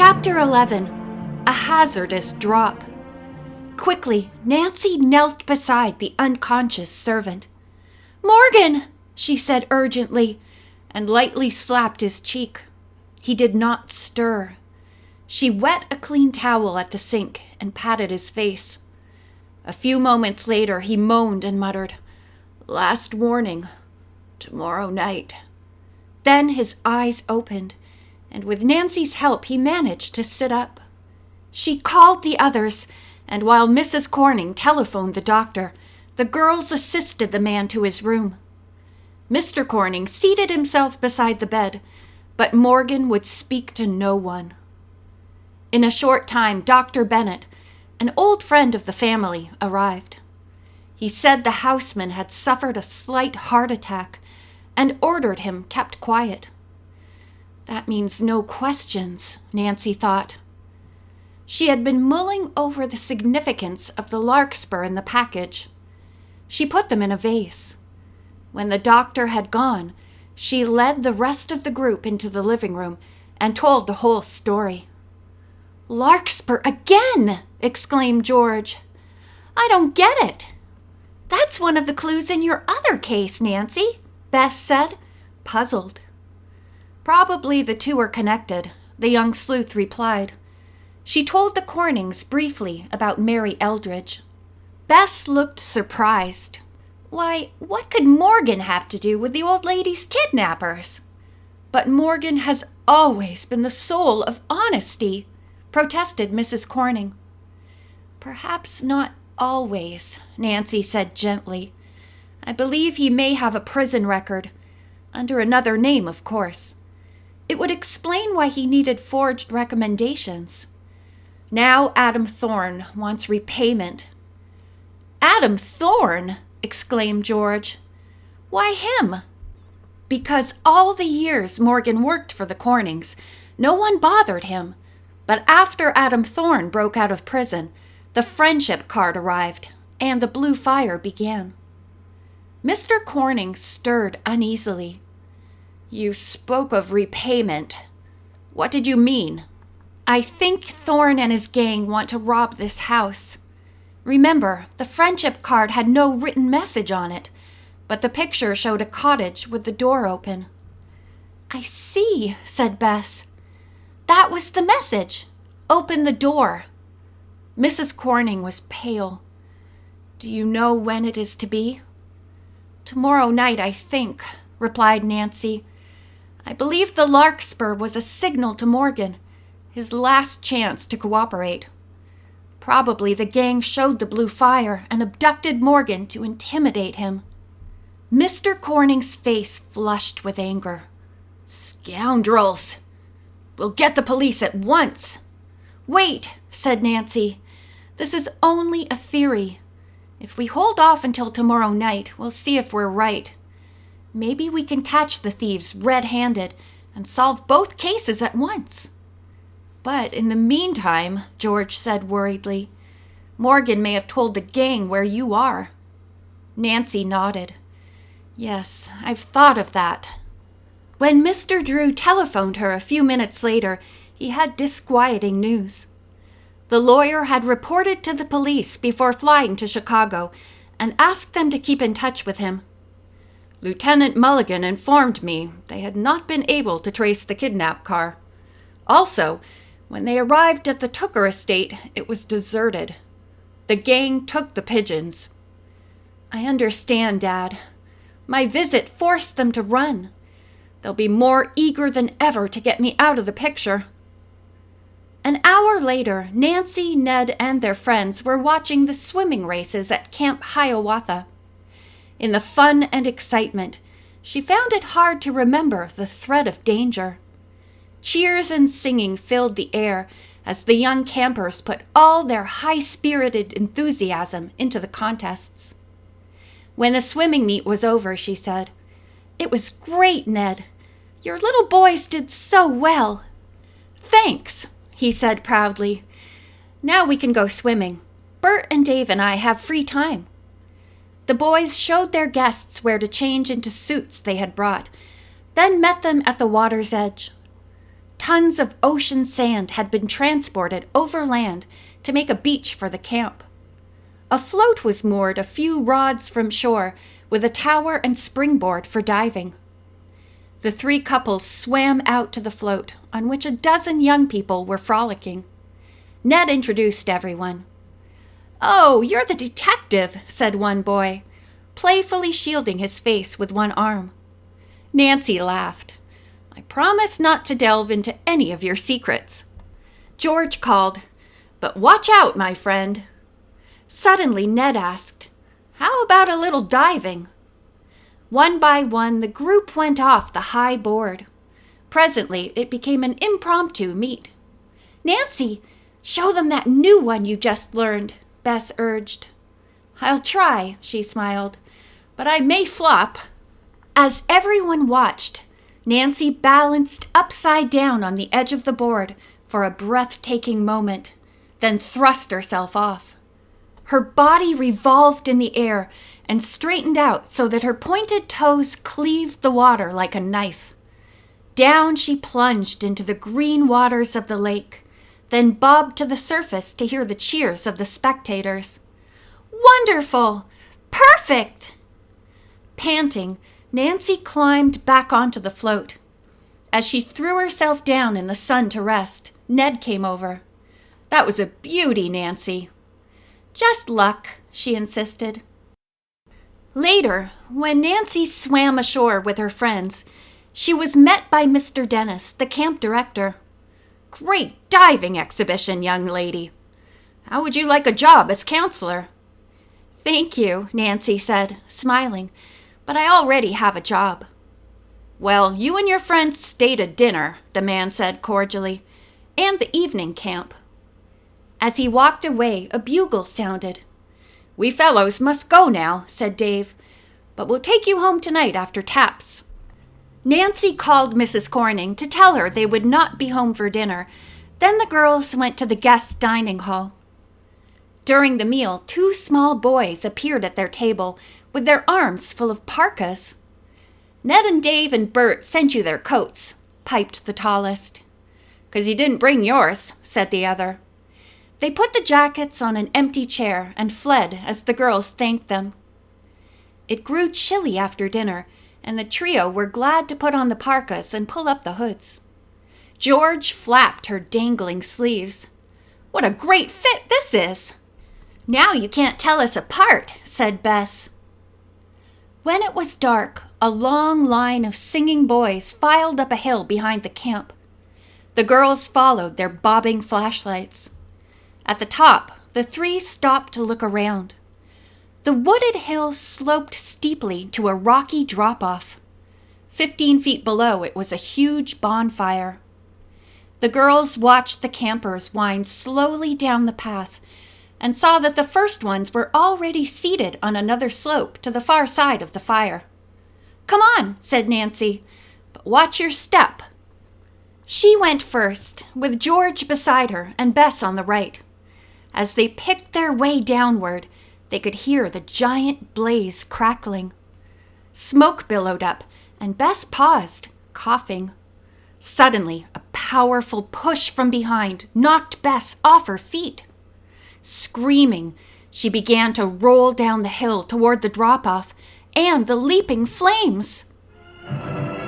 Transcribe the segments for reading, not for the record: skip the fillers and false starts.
Chapter 11. A Hazardous Drop. Quickly, Nancy knelt beside the unconscious servant. "Morgan!" she said urgently, and lightly slapped his cheek. He did not stir. She wet a clean towel at the sink and patted his face. A few moments later, he moaned and muttered, "Last warning. Tomorrow night." Then his eyes opened, and with Nancy's help, he managed to sit up. She called the others, and while Mrs. Corning telephoned the doctor, the girls assisted the man to his room. Mr. Corning seated himself beside the bed, but Morgan would speak to no one. In a short time, Dr. Bennett, an old friend of the family, arrived. He said the houseman had suffered a slight heart attack and ordered him kept quiet. That means no questions, Nancy thought. She had been mulling over the significance of the Larkspur in the package. She put them in a vase. When the doctor had gone, she led the rest of the group into the living room and told the whole story. "Larkspur again!" exclaimed George. "I don't get it." "That's one of the clues in your other case, Nancy," Bess said, puzzled. "Probably the two are connected," the young sleuth replied. She told the Cornings briefly about Mary Eldridge. Bess looked surprised. "Why, what could Morgan have to do with the old lady's kidnappers?" "But Morgan has always been the soul of honesty," protested Mrs. Corning. "Perhaps not always," Nancy said gently. "I believe he may have a prison record, under another name, of course. It would explain why he needed forged recommendations. Now Adam Thorne wants repayment." "Adam Thorne!" exclaimed George. "Why him?" "Because all the years Morgan worked for the Cornings, no one bothered him. But after Adam Thorne broke out of prison, the friendship card arrived, and the blue fire began." Mr. Corning stirred uneasily. "You spoke of repayment. What did you mean?" "I think Thorne and his gang want to rob this house. Remember, the friendship card had no written message on it, but the picture showed a cottage with the door open." "I see," said Bess. "That was the message. Open the door." Mrs. Corning was pale. "Do you know when it is to be?" "Tomorrow night, I think," replied Nancy. "I believe the Larkspur was a signal to Morgan, his last chance to cooperate. Probably the gang showed the blue fire and abducted Morgan to intimidate him." Mr. Corning's face flushed with anger. "Scoundrels! We'll get the police at once." "Wait," said Nancy. "This is only a theory. If we hold off until tomorrow night, we'll see if we're right. Maybe we can catch the thieves red-handed and solve both cases at once." "But in the meantime," George said worriedly, "Morgan may have told the gang where you are." Nancy nodded. "Yes, I've thought of that." When Mr. Drew telephoned her a few minutes later, he had disquieting news. The lawyer had reported to the police before flying to Chicago and asked them to keep in touch with him. "Lieutenant Mulligan informed me they had not been able to trace the kidnap car. Also, when they arrived at the Tooker estate, it was deserted. The gang took the pigeons." "I understand, Dad. My visit forced them to run. They'll be more eager than ever to get me out of the picture." An hour later, Nancy, Ned, and their friends were watching the swimming races at Camp Hiawatha. In the fun and excitement, she found it hard to remember the threat of danger. Cheers and singing filled the air as the young campers put all their high-spirited enthusiasm into the contests. When the swimming meet was over, she said, "It was great, Ned. Your little boys did so well." "Thanks," he said proudly. "Now we can go swimming. Bert and Dave and I have free time." The boys showed their guests where to change into suits they had brought, then met them at the water's edge. Tons of ocean sand had been transported overland to make a beach for the camp. A float was moored a few rods from shore with a tower and springboard for diving. The three couples swam out to the float, on which a dozen young people were frolicking. Ned introduced everyone. "Oh, you're the detective," said one boy, playfully shielding his face with one arm. Nancy laughed. "I promise not to delve into any of your secrets." George called, "But watch out, my friend." Suddenly, Ned asked, "How about a little diving?" One by one, the group went off the high board. Presently, it became an impromptu meet. "Nancy, show them that new one you just learned," Bess urged. "I'll try," she smiled, "but I may flop." As everyone watched, Nancy balanced upside down on the edge of the board for a breathtaking moment, then thrust herself off. Her body revolved in the air and straightened out so that her pointed toes cleaved the water like a knife. Down she plunged into the green waters of the lake, then bobbed to the surface to hear the cheers of the spectators. "Wonderful! Perfect!" Panting, Nancy climbed back onto the float. As she threw herself down in the sun to rest, Ned came over. "That was a beauty, Nancy." "Just luck," she insisted. Later, when Nancy swam ashore with her friends, she was met by Mr. Dennis, the camp director. "Great diving exhibition, young lady. How would you like a job as counselor?" "Thank you," Nancy said, smiling, "but I already have a job." "Well, you and your friends stay to dinner," the man said cordially, "and the evening camp." As he walked away, a bugle sounded. "We fellows must go now," said Dave, "but we'll take you home tonight after taps." Nancy called Mrs. Corning to tell her they would not be home for dinner. Then the girls went to the guest dining hall. During the meal, two small boys appeared at their table with their arms full of parkas. "Ned and Dave and Bert sent you their coats," piped the tallest. "'Cause you didn't bring yours," said the other. They put the jackets on an empty chair and fled as the girls thanked them. It grew chilly after dinner, and the trio were glad to put on the parkas and pull up the hoods. George flapped her dangling sleeves. "What a great fit this is!" "Now you can't tell us apart," said Bess. When it was dark, a long line of singing boys filed up a hill behind the camp. The girls followed their bobbing flashlights. At the top, the three stopped to look around. The wooded hill sloped steeply to a rocky drop-off. 15 feet below, it was a huge bonfire. The girls watched the campers wind slowly down the path and saw that the first ones were already seated on another slope to the far side of the fire. "Come on," said Nancy, "but watch your step." She went first, with George beside her and Bess on the right. As they picked their way downward, they could hear the giant blaze crackling. Smoke billowed up, and Bess paused, coughing. Suddenly, a powerful push from behind knocked Bess off her feet. Screaming, she began to roll down the hill toward the drop-off and the leaping flames.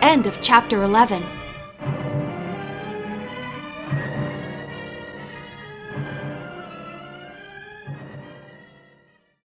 End of chapter 11.